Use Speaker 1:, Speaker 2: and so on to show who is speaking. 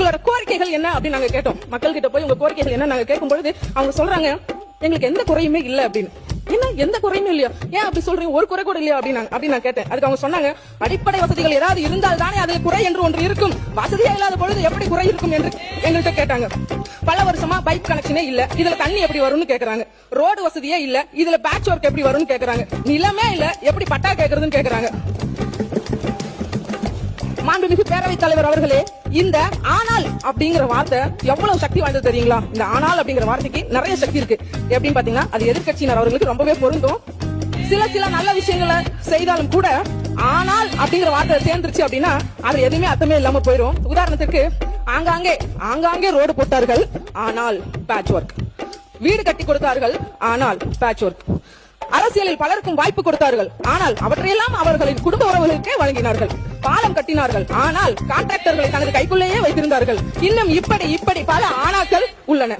Speaker 1: உங்களோட கோரிக்கைகள் என்ன அப்படின்னு நாங்க கேட்டோம். மக்கள் கிட்ட போய் உங்க கோரிக்கைகள் என்ன நாங்க கேட்கும் பொழுது அவங்க சொல்றாங்க எங்களுக்கு எந்த குறையுமே இல்ல அப்படின்னு. என்ன எந்த குறையுமே இல்லையா? ஏன் அப்படி சொல்றீங்க? ஒரு குறை கூட இல்லையா அப்படின்னு நான் கேட்டேன். அதுக்கு அவங்க சொன்னாங்க, அடிப்படை வசதிகள் ஏதாவது இருந்தால் தானே அதில் குறை என்று ஒன்று இருக்கும். வசதியா இல்லாத பொழுது எப்படி குறை இருக்கும் என்று எங்கள்கிட்ட கேட்டாங்க. பல வருஷமா பைப் கனெக்ஷனே இல்ல, இதுல தண்ணி எப்படி வரும்னு கேக்குறாங்க. ரோடு வசதியே இல்ல, இதுல பேட்ச் ஒர்க் எப்படி வரும்னு கேக்குறாங்க. நிலமே இல்ல, எப்படி பட்டா கேக்குறதுன்னு கேக்குறாங்க. மாண்புமிகு பேரவைத் தலைவர் அவர்களே, இந்த ஆனால் அப்படிங்கிற வார்த்தை எவ்வளவு சக்தி வாய்ந்தது தெரியுங்களா? இந்த ஆனால் அப்படிங்கிற வார்த்தைக்கு நிறைய சக்தி இருக்கு. எப்படின்னு பாத்தீங்கன்னா அது எதிர்க்கட்சியினர் அவர்களுக்கு ரொம்பவே பொருந்தும். சில நல்ல விஷயங்களை செய்தாலும் கூட ஆனால் அப்படிங்கிற வார்த்தை சேர்ந்துருச்சு அப்படின்னா அது எதுவுமே அர்த்தமே இல்லாம போயிடும். உதாரணத்துக்கு ஆங்காங்கே ரோடு போட்டார்கள், ஆனால் பேட்ச் ஒர்க். வீடு கட்டி கொடுத்தார்கள், ஆனால் பேட்ச் ஒர்க். அரசியலில் பலருக்கும் வாய்ப்பு கொடுத்தார்கள், ஆனால் அவற்றையெல்லாம் அவர்களின் குடும்ப உறவுகளுக்கே வழங்கினார்கள். பாலம் கட்டினார்கள், ஆனால் கான்ட்ராக்டர்களை தனது கைக்குள்ளேயே வைத்திருந்தார்கள். இன்னும் இப்படி பல ஆனாக்கள் உள்ளன.